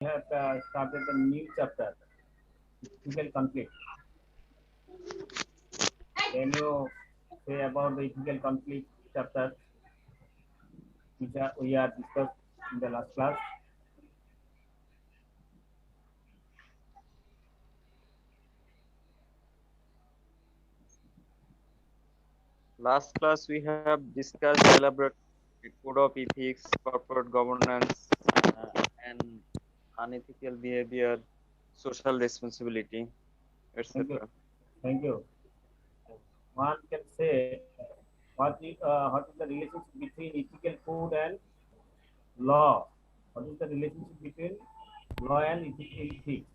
have started a new chapter, ethical conflict. Can you say about the ethical conflict chapter we are discussed in the last class? Last class we have discussed elaborate code of ethics, corporate governance, and unethical behavior, social responsibility, Thank you. etc. Thank you. One can say what is the relationship between ethical food and law? What is the relationship between law and ethics?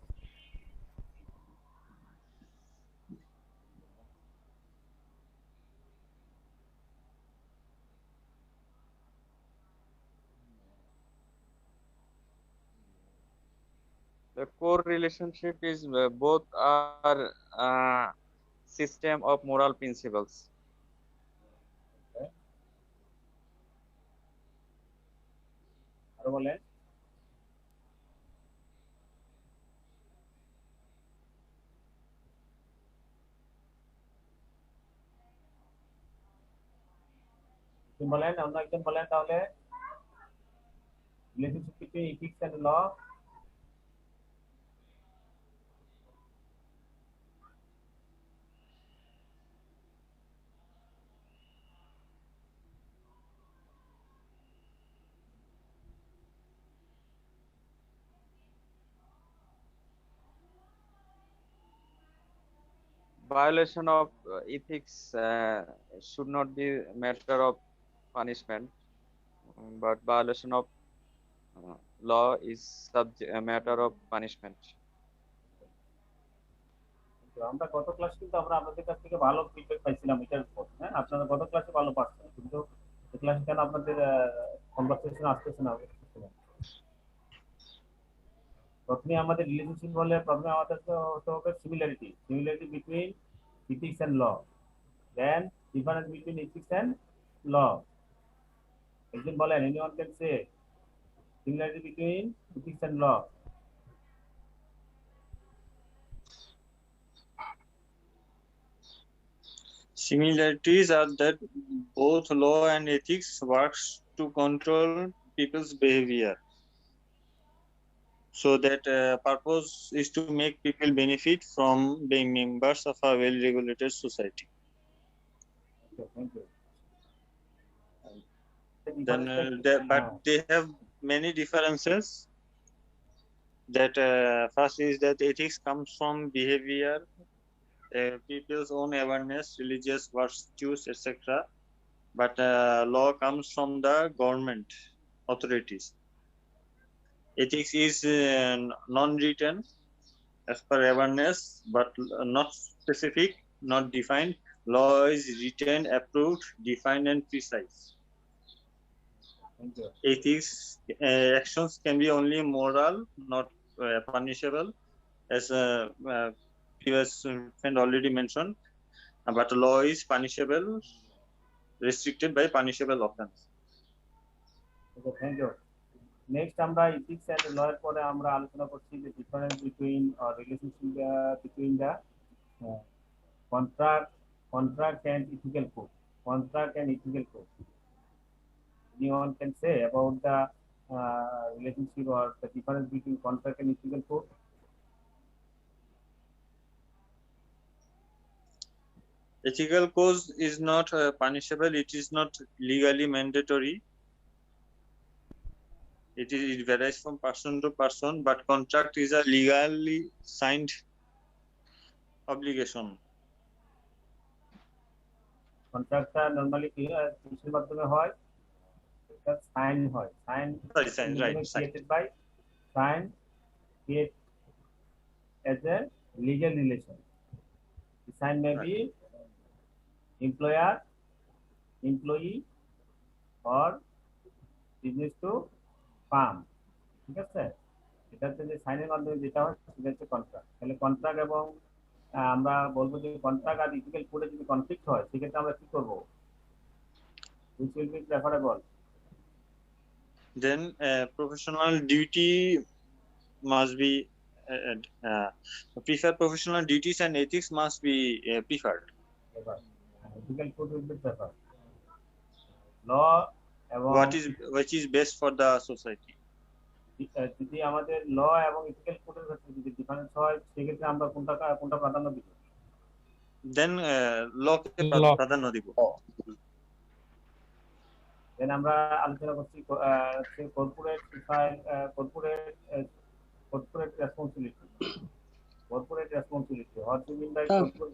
The core relationship is both are system of moral principles. Okay. আরো বলেন। বলেন অন্য একজন বলেন তাহলে relationship between ethics and law. Violation of ethics should not be matter of punishment, but violation of law is a matter of punishment. আমরা গত class কিন্তু আমরা আপনাদের কাছ থেকে ভালো ফিডব্যাক পাইছিলাম এটার উপর, হ্যাঁ আপনারা গত ক্লাসে ভালো পাচ্ছেন, কিন্তু এই ক্লাসে কেন আপনাদের কনভারসেশন আসতেছে না? প্রথমে আমাদের রিলেশনশিপ বলে প্রথমে আমাদের তো হতে হবে similarity between ethics and law, then difference between ethics and law. একজন বলেন, anyone can say similarity between ethics and law? Similarities are that both law and ethics works to control people's behavior. So that purpose is to make people benefit from being members of a well-regulated society. Okay, thank you. Then, but they have many differences. That first is that ethics comes from behavior, people's own awareness, religious virtues, etc. But law comes from the government authorities. Ethics is non-written as per awareness, but not specific, not defined. Law is written, approved, defined, and precise. Thank you. Ethics actions can be only moral, not punishable, as previous friend already mentioned. But law is punishable, restricted by punishable offense. Okay, thank you. Next আমরা ethics and ল এর পরে আমরা আলোচনা করছি যে difference between relationship between the contract and ethical code. Contract and ethical code. Anyone can say about the relationship or the difference between contract and ethical code? Ethical code is not punishable. It is not legally mandatory. It varies from person to person, but contract is a legally signed obligation. কন্ট্রাক্টটা normally কিসের মাধ্যমে হয়? এটা sign হয়, sign created by sign create as a legal relation. The sign may be employer, employee or business to farm. ঠিক আছে, এটা হচ্ছে যে সাইনের মাধ্যমে যেটা হয় সেটা হচ্ছে কন্ট্রাক্ট। তাহলে কন্ট্রাক্ট এবং আমরা বলবো যে কন্ট্রাক্ট আর ইথিক্যাল কোডে যদি কনফ্লিক্ট হয় সেক্ষেত্রে আমরা কি করবো? which will be preferable? Then professional duty must be preferred. Professional duties and ethics must be preferred. Ethical code will be preferred. ল এবং which is best for the society. যদি আমাদের ল এবং ইথিক্যাল কোডের ক্ষেত্রে যদি ডিফারেন্স হয় সেক্ষেত্রে আমরা কোনটা প্রাধান্য দিব? দেন ল কে প্রাধান্য দিব। দেন আমরা আলোচনা করছি corporate social corporate responsibility. Corporate responsibility what do mean by corporate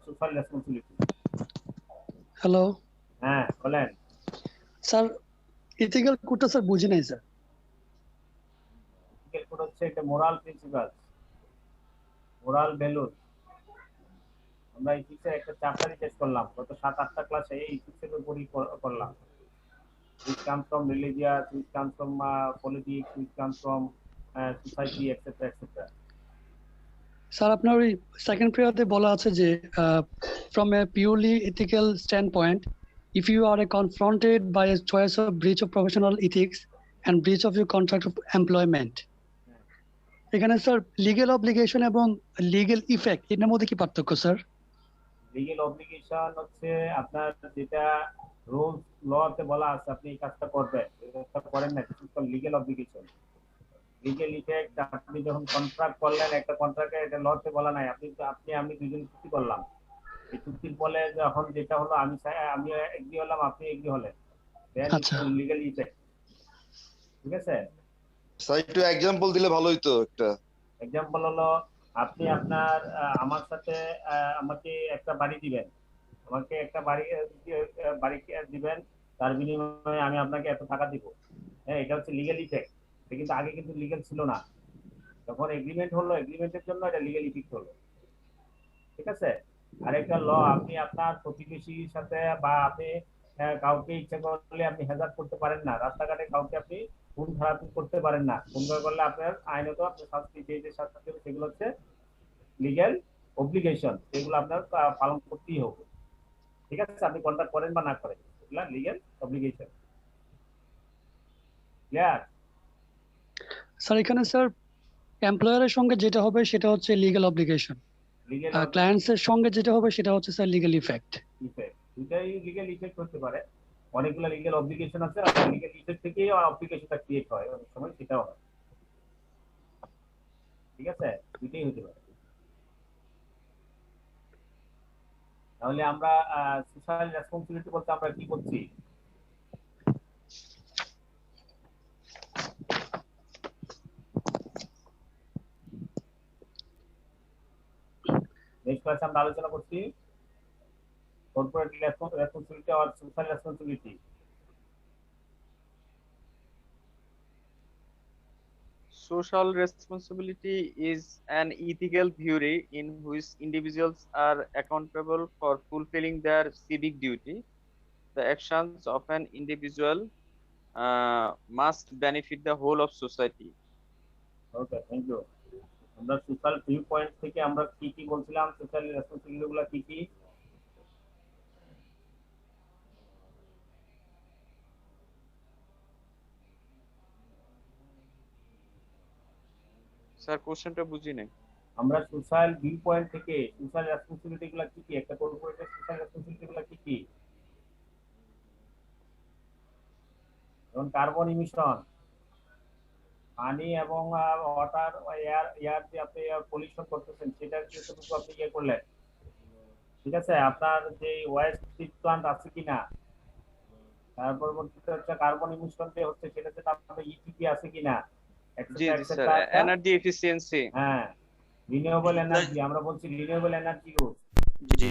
social responsibility? Hello, হ্যাঁ বলেন স্যার। ইথিক্যাল কোডটা স্যার বুঝি নাই স্যার। ইথিক্যাল কোড হচ্ছে একটা মোরাল প্রিন্সিপাল, মোরাল ভ্যালু। আমরা ইথিক্সে একটা চ্যাপ্টারই টেস্ট করলাম, গত 7-8টা ক্লাসে এই ইথিক্সের উপরই করলাম। which comes from religion, which comes from politics, which comes from society, etc. etc. Sir আপনার ওই সেকেন্ড পিরিয়ডে বলা আছে যে from a purely ethical standpoint, if you are confronted by a choice of breach of professional ethics and breach of your contract of employment, এখানে sir legal obligation এবং legal effect এর মধ্যে কি পার্থক্য স্যার? লিগ্যাল অব্লিগেশন হচ্ছে আপনার যেটা rules লতে বলা আছে আপনি এই কাজটা করবেন, এই কাজটা করেন না, সেটা লিগ্যাল অব্লিগেশন। লিগ্যাল ইফেক্ট আপনি যখন কন্ট্রাক্ট করলেন, একটা কন্ট্রাক্টে এটা লতে বলা নাই, আমি দুজন চুক্তি করলাম, এই চুক্তির ফলে যখন যেটা হলো আমি এগ্রি হলাম, আপনি এগ্রি হলেন, দেন লিগ্যাল ইফেক্ট। ঠিক আছে স্যার, একটু एग्जांपल দিলে ভালো হতো। একটা एग्जांपल হলো আপনি আপনার আমাকে একটা বাড়ি দিবেন, আমাকে একটা বাড়ি দিবেন, তার বিনিময়ে আমি আপনাকে এত টাকা দিব। হ্যাঁ, এটা হচ্ছে লিগ্যাল ইফেক্ট। এটা কিন্তু আগে কিন্তু লিগ্যাল ছিল না, যখন এগ্রিমেন্ট হলো এগ্রিমেন্টের জন্য এটা লিগ্যাল ইফেক্ট হলো। ঠিক আছে। আরেকটা ল, আপনি আপনার প্রতিবেশীর সাথে বা আপনি কাউকে ইচ্ছা করলে আপনি হেজার্ড করতে পারেন না, রাস্তাঘাটে কাউকে আপনি খুন খারাপি করতে পারেন না, খুন করলে আপনার আইনত আপনার শাস্তি, যে শাস্তি দেবে সেগুলো হচ্ছে লিগ্যাল অব্লিগেশন, সেগুলো আপনার পালন করতেই হবে। ঠিক আছে, আপনি কন্ট্রাক্ট করেন বা না করেন, এগুলো লিগ্যাল অব্লিগেশন। Clear sir? এখানে স্যার এমপ্লয়ারের সঙ্গে যেটা হবে সেটা হচ্ছে লিগ্যাল অব্লিগেশন, আর ক্লায়েন্টস এর সঙ্গে যেটা হবে সেটা হচ্ছে স্যার লিগ্যাল ইফেক্ট। দুটাই লিগ্যাল ইফেক্ট হতে পারে, অনেকগুলো লিগ্যাল অব্লিগেশন আছে, আর লিগ্যাল ইফেক্ট থেকেই অব্লিগেশনটা ক্রিয়েট হয়, অনেক সময় সেটাও হয়। ঠিক আছে, দুটোই হতে পারে। তাহলে আমরা সোশ্যাল রেসপন্সিবিলিটি বলতে আমরা কি করছি? নেক্সট ক্লাসে আমরা আলোচনা করছি কর্পোরেট রেসপন্সিবিলিটি আর social responsibility. Social responsibility is an ethical theory in which individuals are accountable for fulfilling their civic duty. The actions of an individual must benefit the whole of society. Okay, thank you. আমরা social view point থেকে আমরা কি কি বলছিলাম, social responsibility গুলো কি কি? Sir কোশ্চেনটা বুঝি নাই। আমরা সোশ্যাল ভিউ পয়েন্ট থেকে সোশ্যাল রেসপন্সিবিলিটি গুলো কি কি, একটা কর্পোরেটের সোশ্যাল রেসপন্সিবিলিটি গুলো কি কি? যেমন কার্বন ইমিশন, পানি এবং ওয়াটার এয়ার যে আপনি পলিউশন করতেছেন সেটা যতটুকু আপনি করলেন। ঠিক আছে, আপনার যে ওয়েস্ট ট্রিট প্ল্যান্ট আছে কিনা, তার পরবর্তীতে হচ্ছে কার্বন ইমিশন যে হচ্ছে সেটাতে আপনার ইটিপি আছে কিনা, জি স্যার, এনার্জি এফিসিয়েন্সি। হ্যাঁ, রিনিউয়েবল এনার্জি, আমরা বলছি রিনিউয়েবল এনার্জি ইউজ। জি